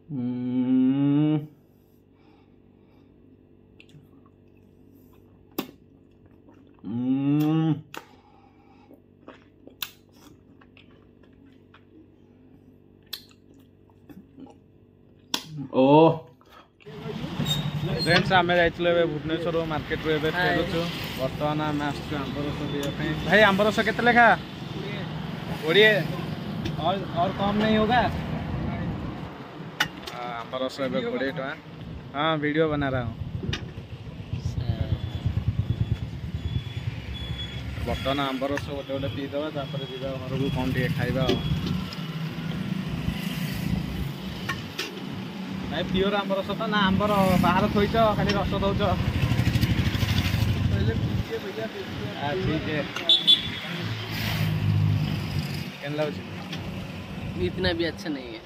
ओ friends आम जाइए Bhubaneswar market रू फेरुचु बर्तमान आम आंबरस पीवा भाई आंबरस के लेखा 20 और कम नहीं होगा आंबरस 20 टका। हाँ वीडियो बना रहा हूँ। बर्तमान आंबरस गोटे गोटे पीदे तापर जा घर को कौन टे खाइबा भाई प्योर आंबरस तो ना आंबर बाहर थोच खाली रस दौच ठीक है इतना भी अच्छा नहीं है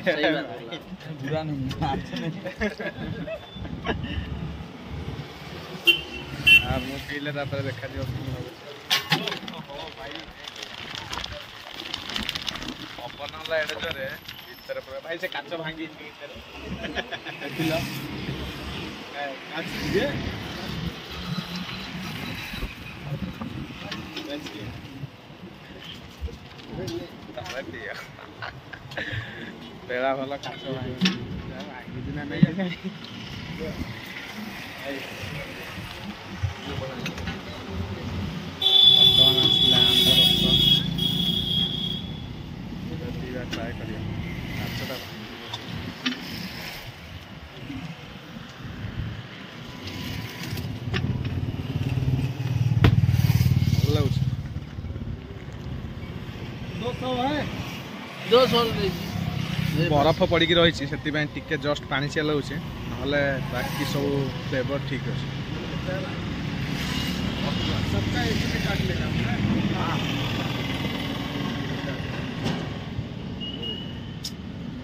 सही बात बोला बुरा नहीं अच्छा नहीं मुझे पीले देखा दियो अपन एडे जोरे भीतर पूरा भाई से काच भांगी बेड़ा भल काच भांगी दिन नहीं बर्तमान आसला आंबरस ट्राए करिए काचटा भल लगुच 200 बरफ पड़ी रही से जस्ट पानी चिया लगे ना बाकी सब फ्लेवर ठीक अच्छे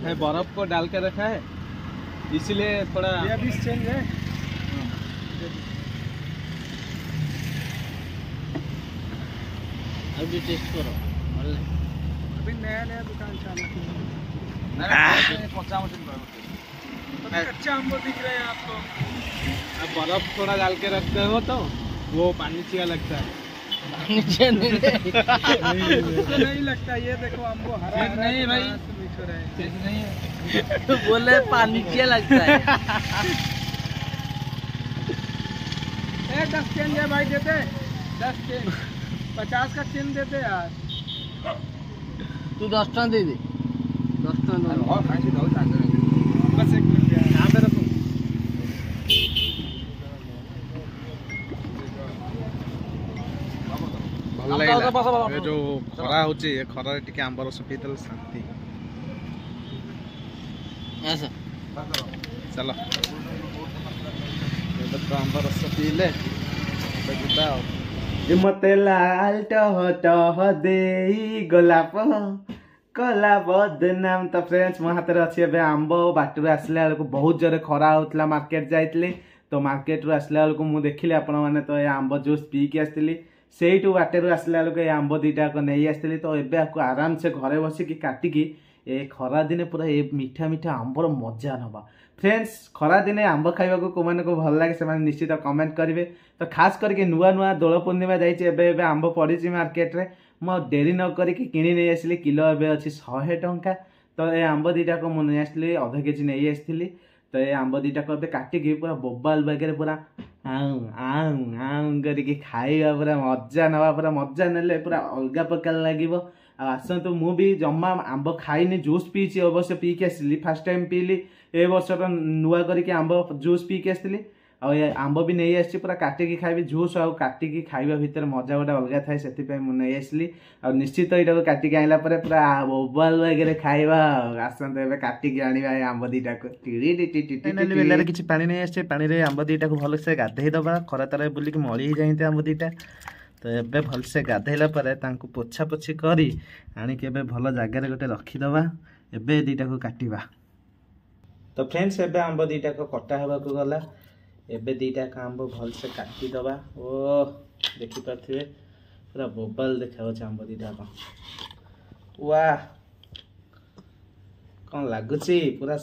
है बर्फ को डाल के रखा है इसलिए थोड़ा चेंज है। अभी टेस्ट करो अभी नया नया दुकान चालू कच्चा आम दिख रहे हैं आपको। अब बर्फ थोड़ा डाल के रखते हो तो वो पानी चिया लगता है नीचे नहीं लगता। ये देखो हमको हरा नहीं भाई नहीं तो बोले पानी क्या लगता है 10 चेंज है भाई देते 10 चेंज 50 का चेंज देते यार तू 10 टका दे दे 10 टका और खाई दो बस 1 मिनट यहाँ पे रखो भल लगे जो खरा होची खरा टिके आंबरस पीतल शांति ऐसा चलो तो आंबरस पीले मते लाल टह टह दे गोलाप कला बदनाम। तो फ्रेंड्स मो हाथ अच्छी ए आंब बाटर आसला बेलू बहुत जोरे खरा होता मार्केट जाइली तो मार्केट रू आसला बेलू मुझे देखिली आपण मैंने तो ये आंब जूस पीकी आसती से बाटर आसला बेलू ये आंब दुईटा नहीं आसती तो ये आपको आराम से घरे बसिकी काटिकी ए खरा दिने पूरा ये मीठा मीठा आंबर मजा नवा। फ्रेंड्स खरा दिने आंब खाइबा को मैंने को भल लगे से निश्चित कमेंट करेंगे। तो खास करके नुआ नुआ दोल पूर्णिमा जाइए आंब पड़ी मार्केट रे मो डेरी न करिकी किणी नहीं आसली किलो एवं अच्छी 100 टंका। तो ये आंब दुईटा को मुझे आसली अध केजी नहीं आसती तो ये आंब दुईटा को काटिकी पूरा बोबाल बागेरे पूरा आऊँ आऊँ आऊँ करके खाइबा पूरा मजा नवा पूरा मजा नेले पूरा अलग प्रकार लगे। आसतु मु भी जमा आंब खाईनी जूस पीची अवश्य पीकी आसली फर्स्ट टाइम पीली ए वर्ष नुआ करके आंब जूस पीकी आसली आंब भी नहीं आसी पूरा काटिकी खाइबी जूस आउ काटिकी खाइबा भितर मजा गोटे अलग थाए से मुझे आसली निश्चित यहाँ काटिकी आइला पूरा बोबाल वगैरह खाइबा आसतु ए काटिकी आनिबा आंब दुईटा को बेलार किसी पानी नहीं आसे पानी रे आंब दुईटा को भलसे गाधेई दबा खरा तार बुलिक मरी ही जाते आंब दुईटा तो ये भलसे गाधेला पोछा पोछी करी आणिक भल जगार गोटे रखीदबा एबे दुईटा को काटिबा। तो फ्रेंड्स एबे आंब दुईटा को कटा हवा को गला एबे दुईटा का आंब भलसे काटिदबा ओ देखि पाथे पूरा बोबाल देखा आंब दुईटा को वाह कौन लगुच पूरा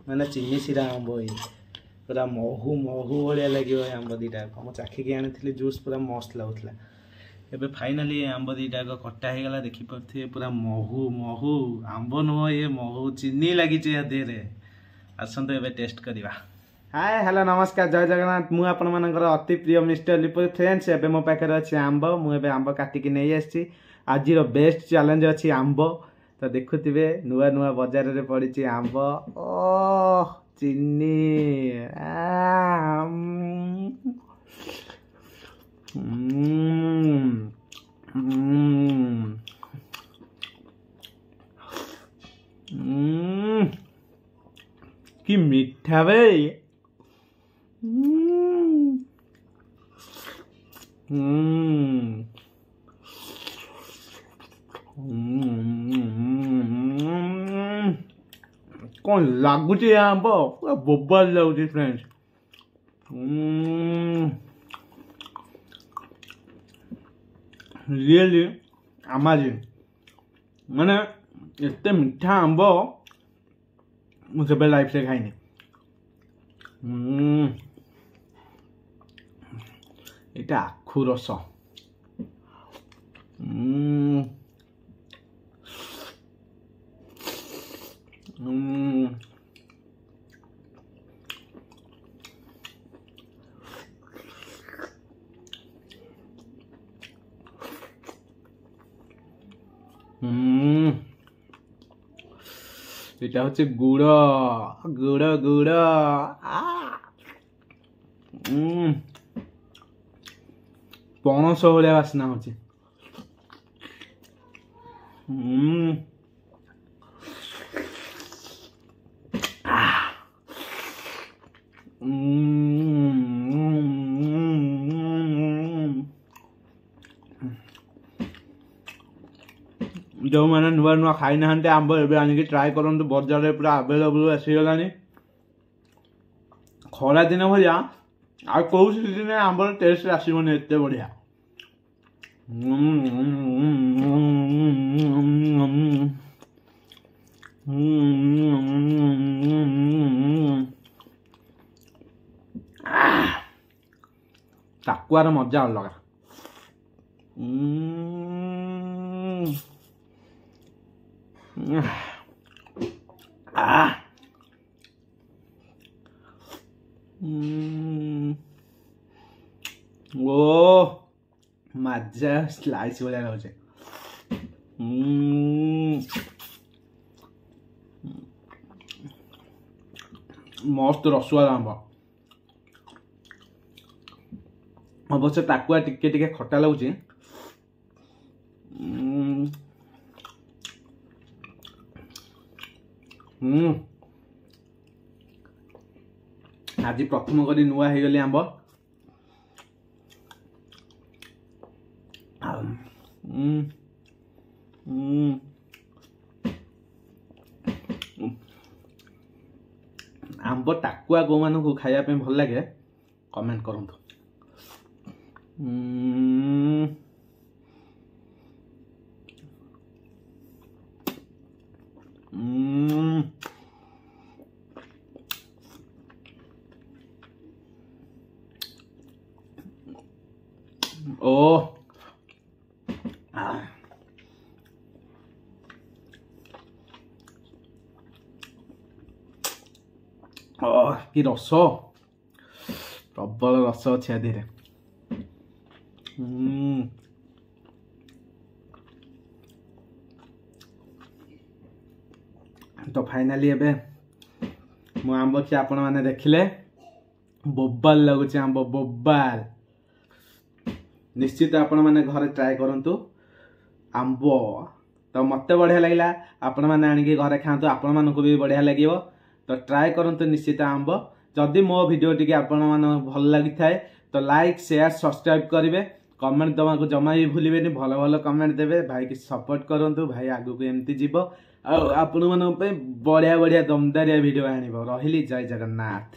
ମାନେ ଚିନି ଶିରା ଆମ୍ବ ଏଇ ପୁରା ମହୁ ମହୁ ଭଳିଆ ଲାଗିବ ଏ ଆମ୍ବ ଦୁଇଟା ମୁଁ ଚାଖିକି ଆଣିଥିଲି ଜୁସ୍ ପୁରା ମସ୍ତ ଲାଗୁଥିଲା। ଏବେ ଫାଇନାଲି ଏ ଆମ୍ବ ଦୁଇଟାକ କଟା ହେଇଗଲା ଦେଖିପାରୁଥିବେ ପୁରା ମହୁ ମହୁ ଆମ୍ବ ନୁହଁ ଏ ମହୁ ଚିନି ଲାଗିଛି ୟା ଦେହରେ। ଆସନ୍ତୁ ଏବେ ଟେଷ୍ଟ କରିବା। हाय हेलो नमस्कार जय जगन्नाथ मु आपनकर अति प्रिय मिस्टर लिपु फ्रेंड्स एबे मो पाखे अच्छे आंब मुझे आंब काटिकी नहीं आसी आज बेस्ट चैलेंज अच्छी आंब तो देखुवे नुआ नुआ बजार रे पड़ी आंब ओ चिनी कि मीठा भाई कौन लगुच आंब पूरा बोबाल लगुच फ्रेंड्स रियली अमेजिंग माने एते मीठा आंब मुझे लाइफ से खाई এটা আখু রস এটা হচ্ছে গুড় গুড় গুড় পনস ভাবে বাসনা হচ্ছে जो मैंने नुआ नुआ खाई ना आंब ए आनिक ट्राए करूँ बजार में पूरा आवेलेबल आसीगला खरा दिन भाया आ कौ सीजन आंबर टेस्ट आसबनी एत बढ़िया टाकुआर मजा अलग ओ मजा स्लाइस भाया लगे मस्त रसुआ आंब अवश्य टाकुआ टिके टिके खटा लगुच आज प्रथम करी नुआ हो गली आंब आंब टाकुआ गो मान को खाया भल लगे कमेंट करूँ ओ कि रस प्रबल रस अच्छे धीरे तो फाइनाली एबे मो आंब कि आपण मैंने देखिले बोबाल लगुच आंब बोबाल निश्चित आपण मैंने घर ट्राए करंतु आंब तो मत बढ़िया लगे आपण मैंने आनिकी घरे खातु आपण मानकु भी बढ़िया लगे तो ट्राए करंतु निश्चित आंब जदि मो वीडियो टी आपण मान भल लगी थाए तो लाइक शेयर सब्सक्राइब करेंगे कमेंट दवा को जमा भी भूलें भल भल कमेंट देवे भाई की सपोर्ट करंतु भाई आगु को एमती जीव आपण मान बढ़िया बढ़िया दमदारिया वीडियो आनिब रहिली जय जगन्नाथ।